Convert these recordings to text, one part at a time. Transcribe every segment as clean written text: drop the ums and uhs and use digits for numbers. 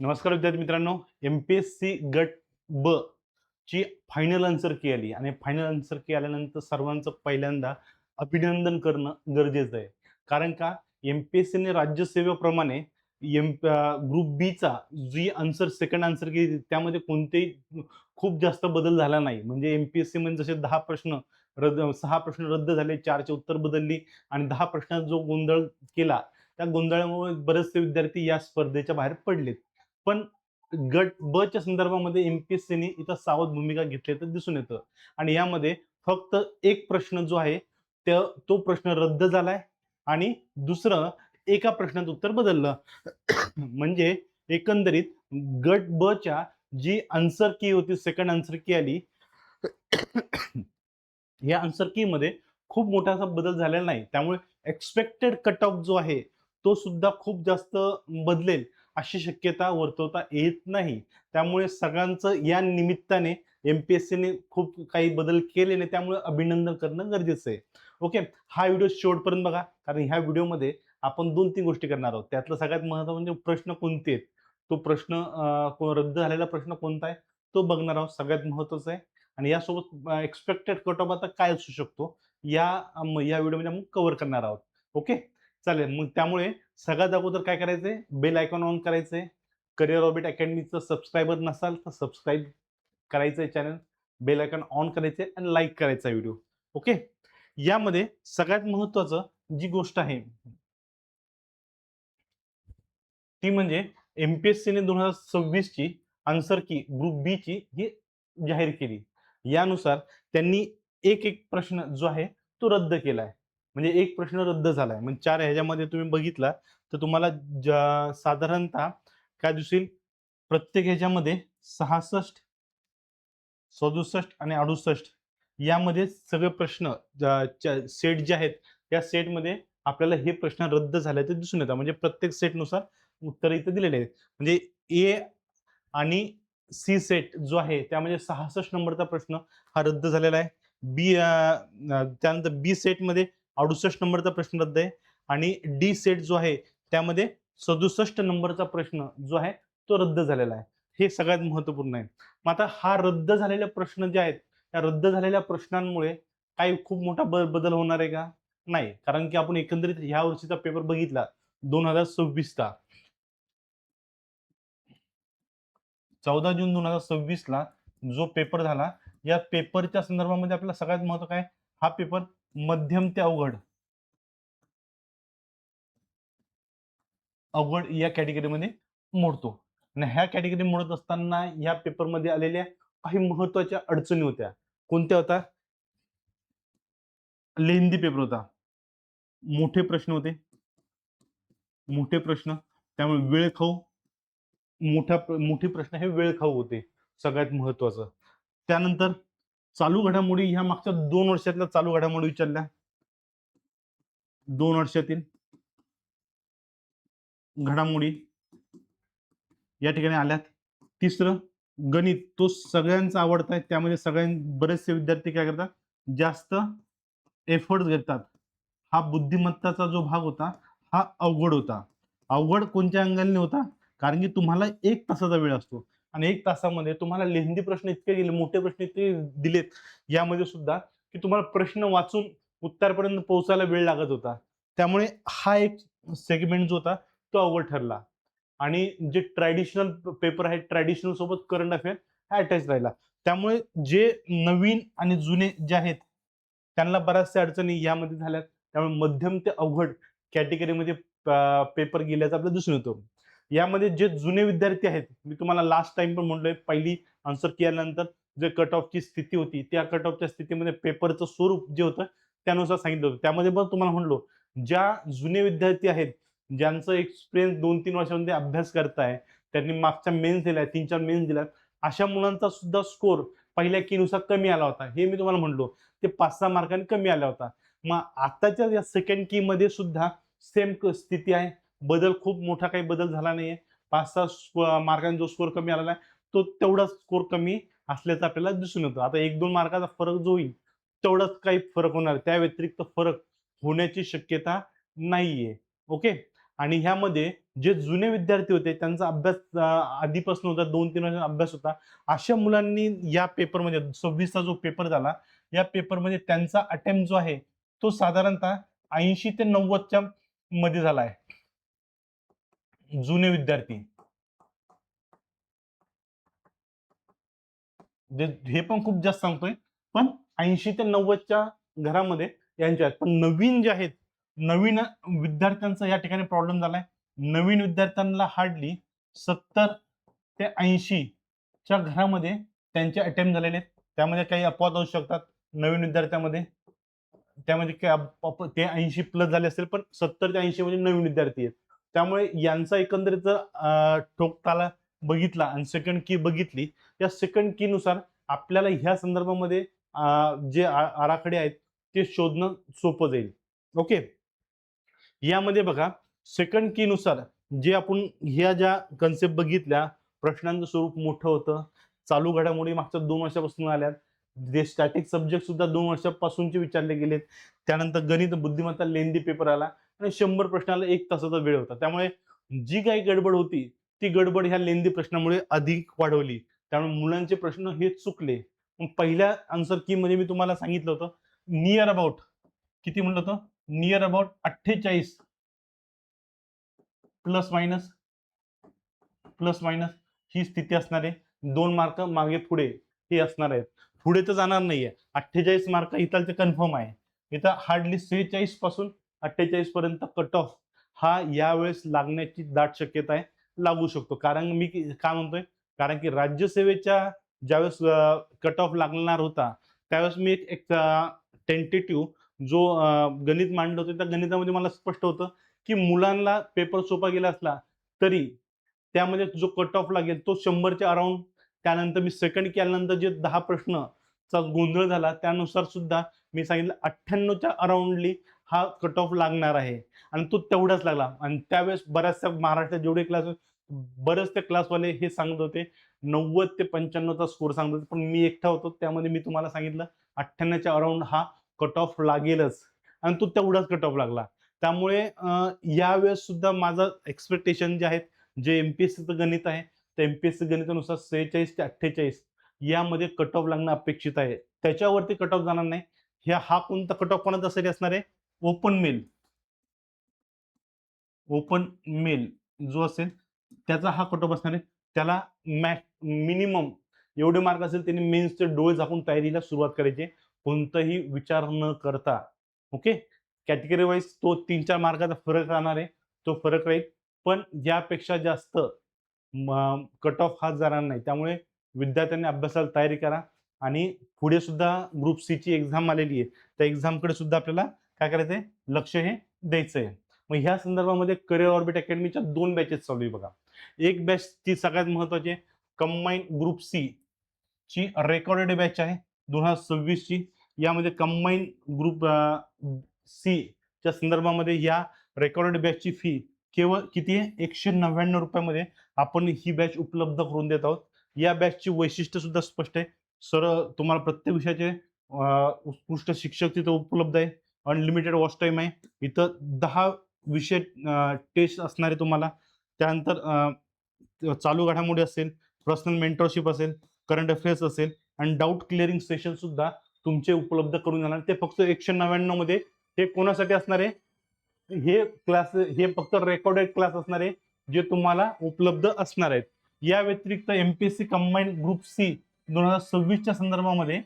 नमस्कार विद्यार्थी मित्रांनो, एमपीएससी गट ब ची फायनल आन्सर की आली आणि फायनल आन्सर की आल्यानंतर सर्वांचं पहिल्यांदा अभिनंदन करणं गरजेचं आहे. कारण का एमपीएससीने राज्यसेवेप्रमाणे ग्रुप बीचा जी आन्सर सेकंड आन्सर की त्यामध्ये कोणतेही खूप जास्त बदल झाला नाही. म्हणजे एमपीएससी मध्ये जसे 10 प्रश्न 6 प्रश्न रद्द झाले, 4 ची उत्तर बदलली आणि 10 प्रश्नात जो गोंधळ केला, त्या गोंधळामुळे बरेचसे विद्यार्थी या स्पर्धेच्या बाहेर पडलेत. पण गट ब च्या संदर्भामध्ये एमपीएससीने इथं सावध भूमिका घेतल्याचं दिसून येतं आणि यामध्ये फक्त एक प्रश्न जो आहे तो प्रश्न रद्द झालाय आणि दुसरं एका प्रश्नाचं उत्तर बदललं. म्हणजे एकंदरीत गट ब च्या जी आन्सर की होती, सेकंड आन्सर की आली, या आन्सर की मध्ये खूप मोठा असा बदल झालेला नाही. त्यामुळे एक्सपेक्टेड कट ऑफ जो आहे तो सुद्धा खूप जास्त बदलेल अशी शक्यता वर्तवता येत नाही. त्यामुळे सगळ्यांचं या निमित्ताने एमपीएससीने खूप काही बदल केले नाही, त्यामुळे अभिनंदन करणं गरजेचं आहे. ओके, हा व्हिडिओ शेवटपर्यंत बघा, कारण ह्या व्हिडिओमध्ये आपण 2-3 गोष्टी करणार आहोत. त्यातलं सगळ्यात महत्त्वाचं म्हणजे प्रश्न कोणते आहेत, तो प्रश्न रद्द झालेला प्रश्न कोणता आहे तो बघणार आहोत, सगळ्यात महत्त्वाचं आहे. आणि यासोबत एक्सपेक्टेड कट ऑफ आता काय असू शकतो या या व्हिडिओमध्ये आपण कव्हर करणार आहोत. ओके, चालेल. मग त्यामुळे सगळ्यात अगोदर काय करायचंय, बेल आयकॉन ऑन करायचंय. करिअर ऑर्बिट अकॅडमीचं सबस्क्रायबर नसाल तर सबस्क्राईब करायचंय चॅनल, बेल आयकॉन ऑन करायचंय आणि लाईक करायचा व्हिडिओ. ओके, यामध्ये सगळ्यात महत्त्वाचं जी गोष्ट आहे ती म्हणजे एमपीएससीने 2026 ची आन्सर की ग्रुप बी ची ही जाहीर केली. यानुसार त्यांनी एक प्रश्न जो आहे तो रद्द केलाय. म्हणजे एक प्रश्न रद्द झालाय. म्हणजे 4 ह्याच्यामध्ये तुम्ही बघितला तर तुम्हाला साधारणतः काय दिसेल, प्रत्येक ह्याच्यामध्ये 66, 67 आणि 68 यामध्ये सगळे प्रश्न सेट जे आहेत त्या सेटमध्ये आपल्याला हे प्रश्न रद्द झाल्याचे दिसून येतात. म्हणजे प्रत्येक सेटनुसार उत्तर इथे दिलेले आहेत. म्हणजे ए आणि सी सेट जो आहे त्यामध्ये 66 नंबरचा प्रश्न हा रद्द झालेला आहे. त्यानंतर बी सेटमध्ये 68 नंबरचा प्रश्न रद्द आहे आणि डी सेट जो आहे त्यामध्ये 67 नंबरचा प्रश्न जो आहे तो रद्द झालेला आहे. हे सगळ्यात महत्त्वपूर्ण आहे. मग आता हा रद्द झालेले प्रश्न जे आहेत त्या रद्द झालेल्या प्रश्नांमुळे काही खूप मोठा बदल होणार आहे का? नाही. कारण की आपण एकंदरीत ह्या वर्षीचा पेपर बघितला 2026 चा, 14 जून 2026 ला जो पेपर झाला, या पेपरच्या संदर्भामध्ये आपल्याला सगळ्यात महत्त्व काय, हा पेपर मध्यम ते अवघड अवघड या कॅटेगरीमध्ये मोडतो. आणि ह्या कॅटेगरी मोडत असताना या पेपरमध्ये आलेल्या काही महत्त्वाच्या अडचणी होत्या. कोणत्या होत्या? लेंदी पेपर होता. मोठे प्रश्न होते. मोठे प्रश्न, त्यामुळे वेळखाऊ मोठे प्रश्न हे वेळखाऊ होते, सगळ्यात महत्त्वाचं. त्यानंतर चालू घडामोडी, ह्या मागच्या 2 वर्षातल्या चालू घडामोडी विचारल्या. 2 वर्षातील घडामोडी या ठिकाणी आल्यात. तिसरं गणित, तो सगळ्यांचा आवडता आहे. त्यामध्ये बरेचसे विद्यार्थी काय करतात, जास्त एफर्ट्स घेतात. हा बुद्धिमत्ताचा जो भाग होता हा अवघड होता. अवघड कोणत्या अँगलने होता? कारण की तुम्हाला 1 तासाचा वेळ असतो आणि 1 तासामध्ये तुम्हाला लेंदी प्रश्न इतके दिले, मोठे प्रश्न इतके दिलेत यामध्ये सुद्धा, की तुम्हाला प्रश्न वाचून उत्तरापर्यंत पोहोचायला वेळ लागत होता. त्यामुळे हा एक सेगमेंट जो होता तो अवघड ठरला. आणि जे ट्रॅडिशनल पेपर आहे, ट्रॅडिशनल सोबत करंट अफेअर हा अटॅच राहिला. त्यामुळे जे नवीन आणि जुने जे आहेत त्यांना बऱ्याचशा अडचणी यामध्ये झाल्यात. त्यामुळे मध्यम ते अवघड कॅटेगरीमध्ये पेपर गेल्याचं आपल्याला दिसून येतो. यामध्ये जे जुने विद्यार्थी आहेत, मी तुम्हाला लास्ट टाइम पण म्हटलोय, पहिली आन्सर केल्यानंतर जे कट ऑफची स्थिती होती त्या कट ऑफच्या स्थितीमध्ये पेपरचं स्वरूप जे होतं त्यानुसार सांगितलं होतं. त्यामध्ये पण तुम्हाला म्हणलो, ज्या जुने विद्यार्थी आहेत, ज्यांचं एक्सपिरियन्स 2-3 वर्षामध्ये अभ्यास करताय, त्यांनी मागच्या मेन्स दिल्या, 3-4 मेन्स दिल्यात, अशा मुलांचा सुद्धा स्कोर पहिल्या कीनुसार कमी आला होता. हे मी तुम्हाला म्हणलो, ते 5-6 मार्कांनी कमी आला होता. मग आताच्या या सेकंड की मध्ये सुद्धा सेम स्थिती आहे. खूप मोठा काही बदल झाला नाहीये. 5-6 मार्कांचा जो स्कोर कमी आलेला आहे, तो तेवढाच स्कोर कमी असल्याचं आपल्याला दिसून येतं. आता 1-2 मार्काचा फरक जो होईल, तेवढाच काही फरक होणार. त्या व्यतिरिक्त फरक होण्याची शक्यता नाहीये. ओके. आणि ह्यामध्ये जे जुने विद्यार्थी होते त्यांचा अभ्यास आधीपासून होता, 2-3 वर्ष अभ्यास होता, अशा मुलांनी या पेपरमध्ये 26चा जो पेपर झाला या पेपरमध्ये त्यांचा अटेम्प्ट जो आहे तो साधारणतः 80 ते 90च्या मध्ये झाला आहे. जुने विद्यार्थी हे पण खूप जास्त सांगतोय, पण 80 ते 90च्या घरामध्ये यांच्या आहेत. पण नवीन जे आहेत, नवीन विद्यार्थ्यांचा या ठिकाणी प्रॉब्लेम झालाय. नवीन विद्यार्थ्यांना हार्डली 70 ते 80 च्या घरामध्ये त्यांचे अटेम्प्ट झालेले आहेत. त्यामध्ये काही अपवाद होऊ शकतात नवीन विद्यार्थ्यांमध्ये, त्यामध्ये ते 80 प्लस झाले असेल, पण 70 ते 80 म्हणजे नवीन विद्यार्थी आहेत. त्यामुळे यांचा एकंदरीत जर ठोकताला बघितला आणि सेकंड की बघितली, या सेकंड की नुसार आपल्याला ह्या संदर्भामध्ये जे आराखडे आहेत ते शोधणं सोपं जाईल. ओके, यामध्ये बघा सेकंड की नुसार जे आपण ह्या ज्या कन्सेप्ट बघितल्या, प्रश्नांचं स्वरूप मोठं होतं, चालू घडामोडी मागच्या 2 वर्षापासून आल्यात, जे स्टॅटिक सब्जेक्ट सुद्धा 2 वर्षापासूनचे विचारले गेलेत, त्यानंतर गणित बुद्धिमत्ता लेंदी पेपर आला आणि 100 प्रश्नाला 1 तासाचा वेळ होता. त्यामुळे जी काही गडबड होती ती गडबड ह्या लेंदी प्रश्नामुळे अधिक वाढवली. त्यामुळे मुलांचे प्रश्न हे चुकले. पहिल्या आन्सर की मध्ये मी तुम्हाला सांगितलं होतं नियर अबाउट किती म्हणलं होतं, नियर अबाउट 48 प्लस मायनस ही स्थिती असणार आहे. 2 मार्क मागे पुढे हे असणार आहेत. पुढे तर जाणार नाहीये. 48 मार्क इथं कन्फर्म आहे. इथं हार्डली 46 पासून 48 पर्यंत कट ऑफ हा यावेळेस लागण्याची दाट शक्यता आहे, लागू शकतो. कारण मी काय म्हणतोय, कारण की राज्यसेवेच्या ज्यावेळेस कट ऑफ लागणार होता त्यावेळेस मी एक टेंटेटिव्ह जो गणित मांडलं होतं, त्या गणितामध्ये मला स्पष्ट होतं की मुलांना पेपर सोपा गेला असला तरी त्यामध्ये जो कट ऑफ लागेल तो 100च्या अराउंड. त्यानंतर मी सेकंड केल्यानंतर जे 10 प्रश्नचा गोंधळ झाला त्यानुसार सुद्धा मी सांगितलं 98च्या अराउंडली हा कट ऑफ लागणार आहे आणि तो तेवढाच लागला. आणि त्यावेळेस बऱ्याचशा महाराष्ट्रात जेवढे क्लास बरेचसे क्लासवाले हे सांगत होते 90 ते 95चा स्कोर सांगत होते, पण मी एकटा होतो त्यामध्ये मी तुम्हाला सांगितलं 98च्या अराउंड हा कट ऑफ लागेलच आणि तो तेवढाच कट ऑफ लागला. त्यामुळे यावेळेस सुद्धा माझं एक्सपेक्टेशन जे आहेत, जे एमपीएससीचं गणित आहे त्या एमपीएससी गणितानुसार 46 ते 48 यामध्ये कट ऑफ लागणं अपेक्षित आहे. त्याच्यावरती कट ऑफ जाणार नाही. हा कोणता कट ऑफ कोणाचा साठी असणार आहे, ओपन मेल जो असेल त्याचा हा कट ऑफ असणार आहे. त्याला मिनिमम एवढे मार्क असेल त्यांनी मेन्सचे डोळे झाकून तयारीला सुरुवात करायची, कोणताही विचार न करता. ओके, कॅटेगरी वाईज तो 3-4 मार्काचा फरक राहणार आहे, तो फरक राहील, पण यापेक्षा जास्त कट ऑफ हा जाणार नाही. त्यामुळे विद्यार्थ्यांनी अभ्यासाला तयारी करा आणि पुढे सुद्धा ग्रुप सी ची एक्झाम आलेली आहे, त्या एक्झामकडे सुद्धा आपल्याला काय करायचंय, लक्ष हे द्यायचंय. मग ह्या संदर्भामध्ये करिअर ऑर्बिट अकॅडमीच्या 2 बॅचेस चालू आहे बघा. एक बॅच ती सगळ्यात महत्वाची आहे, कंबाईन ग्रुप सी ची रेकॉर्डेड बॅच आहे 2026 ची. यामध्ये कंबाईन ग्रुप सी च्या संदर्भामध्ये या रेकॉर्डेड बॅचची फी केवळ किती आहे, 199 रुपयामध्ये आपण ही बॅच उपलब्ध करून देत आहोत. या बॅचची वैशिष्ट्य सुद्धा स्पष्ट आहे. सर तुम्हाला प्रत्येक विषयाचे उत्कृष्ट शिक्षक तिथं उपलब्ध आहे, अनलिमिटेड वॉच टाइम आहे, इथं 10 विषय टेस्ट असणार आहे तुम्हाला. त्यानंतर चालू घडामोडी असेल, पर्सनल मेंटरशिप असेल, करंट अफेअर्स असेल आणि डाऊट क्लिअरिंग सेशन सुद्धा तुमचे उपलब्ध करून जाणार. ते फक्त 199 मध्ये. हे कोणासाठी असणार आहे, हे क्लास हे फक्त रेकॉर्डेड क्लास असणार आहे जे तुम्हाला उपलब्ध असणार आहेत. या व्यतिरिक्त एमपीएससी कंबाईन ग्रुप सी 2026च्या संदर्भामध्ये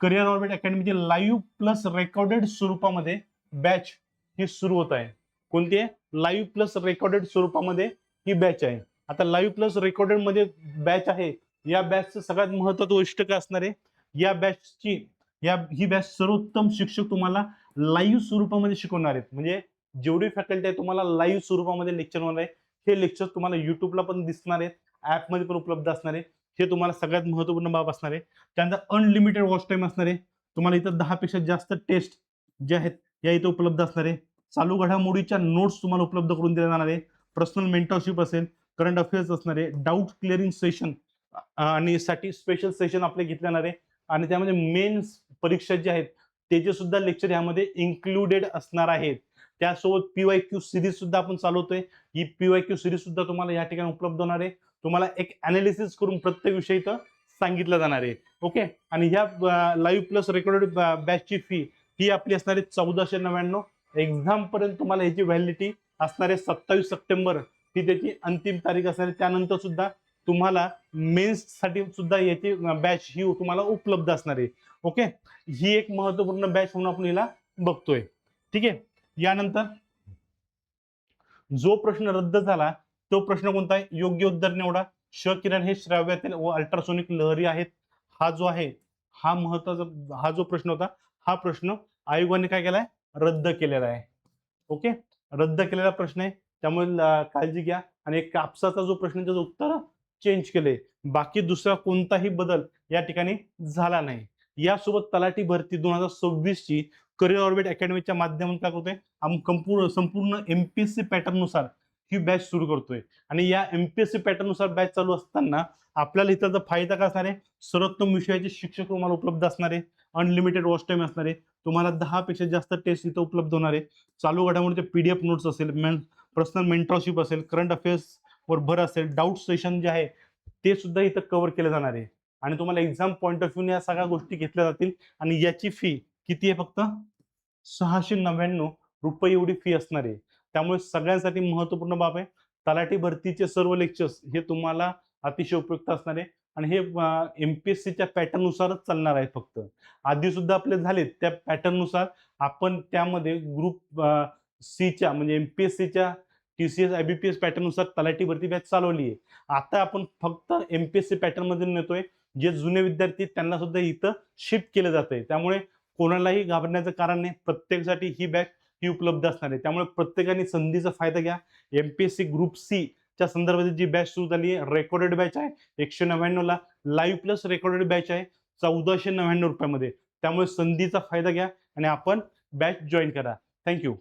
करिअर ऑर्बिट अकॅडमीचे लाईव्ह प्लस रेकॉर्डेड स्वरूपामध्ये बॅच ही सुरू होत आहे. कोणती आहे, लाईव्ह प्लस रेकॉर्डेड स्वरूपामध्ये ही बॅच आहे. आता लाईव्ह प्लस रेकॉर्डेड मध्ये बॅच आहे, या बॅचचं सगळ्यात महत्त्वाचं वैशिष्ट्य काय असणार आहे, या बॅचची ही बॅच सर्वोत्तम शिक्षक तुम्हाला लाईव्ह स्वरूपामध्ये शिकवणार आहेत. म्हणजे जेवढी फॅकल्टी आहे तुम्हाला लाईव्ह स्वरूपामध्ये लेक्चर होणार आहे. हे लेक्चर तुम्हाला युट्यूबला पण दिसणार आहेत, ऍपमध्ये पण उपलब्ध असणार आहे. हे तुम्हाला सगळ्यात महत्त्वपूर्ण बाब असणार आहे. त्यानंतर अनलिमिटेड वॉच टाइम असणार आहे. तुम्हाला इथं 10 पेक्षा जास्त टेस्ट जे आहेत या इथं उपलब्ध असणार आहे. चालू घडामोडीच्या नोट्स तुम्हाला उपलब्ध करून दिल्या जाणार आहे. पर्सनल मेंटरशिप असेल, करंट अफेअर्स असणार आहे, डाऊट क्लिअरिंग सेशन आणि साठी स्पेशल सेशन आपले घेतले जाणार आहे. आणि त्यामध्ये मेन्स परीक्षा जे आहेत त्याचे सुद्धा लेक्चर यामध्ये इन्क्लुडेड असणार आहेत. त्यासोबत PYQ सिरीज सुद्धा आपण चालवतोय. ही PYQ सिरीज सुद्धा तुम्हाला या ठिकाणी उपलब्ध होणार आहे. तुम्हाला एक अनालिसिस करून प्रत्येक विषय इथं सांगितलं जाणार आहे. ओके. आणि ह्या लाईव्ह प्लस रेकॉर्डेड बॅचची फी ही आपली असणार आहे 1499. एक्झाम पर्यंत तुम्हाला ह्याची व्हॅलिडिटी असणार आहे 27 सप्टेंबर ही त्याची अंतिम तारीख असणार आहे. त्यानंतर सुद्धा तुम्हाला मेन्स साठी सुद्धा याची बॅच ही तुम्हाला उपलब्ध असणार आहे. ओके. ही एक महत्वपूर्ण बॅच म्हणून आपण हिला बघतोय. ठीक आहे. यानंतर जो प्रश्न रद्द झाला तो प्रश्न कोणता आहे? योग्य उत्तर निवडा. क्ष किरण हे श्राव्यातील व अल्ट्रासोनिक लहरी आहेत. हा जो आहे हा महत्वाचा हा जो प्रश्न होता हा प्रश्न आयोगाने काय केलाय? रद्द केलेला आहे. ओके. रद्द केलेला प्रश्न आहे त्यामुळे काळजी घ्या. आणि एक कापसाचा जो प्रश्न त्याचं उत्तर चेंज केले. बाकी दुसरा कोणताही बदल या ठिकाणी झाला नाही. यासोबत तलाठी भरती 2026 ची करिअर ऑर्बिट अकॅडमीच्या माध्यमातून काय करतोय? आपण संपूर्ण MPSC पॅटर्न नुसार ही बॅच सुरू करतोय. आणि या MPSC पॅटर्न नुसार बॅच चालू असताना आपल्याला इथं फायदा काय असणार आहे? सर्वोत्तम विषयाचे शिक्षक तुम्हाला उपलब्ध असणार आहे. अनलिमिटेड वॉच टाइम असणार आहे. तुम्हाला 10 पेक्षा जास्त टेस्ट इथं उपलब्ध होणार आहे. चालू घडामोडीचे PDF नोट्स असेल, पर्सनल मेंटरशिप असेल, करंट अफेअर्स वर भर असेल, डाऊट सेशन जे आहे ते सुद्धा इथं कव्हर केले जाणार आहे. आणि तुम्हाला एक्झाम पॉईंट ऑफ व्ह्यू या सगळ्या गोष्टी घेतल्या जातील. आणि याची फी किती आहे? फक्त 699 रुपये एवढी फी असणार आहे. त्यामुळे सगळ्यांसाठी महत्वपूर्ण बाब आहे. तलाठी भरतीचे सर्व लेक्चर्स हे तुम्हाला अतिशय उपयुक्त असणार आहे. आणि हे MPSCच्या पॅटर्न नुसारच चालणार आहे. फक्त आधी सुद्धा आपले झालेत त्या पॅटर्न नुसार आपण त्यामध्ये ग्रुप सीच्या म्हणजे MPSCच्या TCS IBPS पॅटर्न नुसार तलाठी भरती बॅच चालवली आहे. आता आपण फक्त MPSC पॅटर्न मध्ये नेतोय. जे जुने विद्यार्थी त्यांना सुद्धा इथं शिफ्ट केलं जात आहे. त्यामुळे कोणालाही घाबरण्याचं कारण नाही. प्रत्येकासाठी ही बॅच ही उपलब्ध असणार आहे. त्यामुळे प्रत्येकाने संधीचा फायदा घ्या. MPSC ग्रुप सी च्या संदर्भात जी बॅच सुरू झाली आहे रेकॉर्डेड बॅच आहे 199 ला. लाईव्ह प्लस रेकॉर्डेड बॅच आहे 1499 रुपयामध्ये. त्यामुळे संधीचा फायदा घ्या आणि आपण बॅच जॉईन करा. थँक्यू.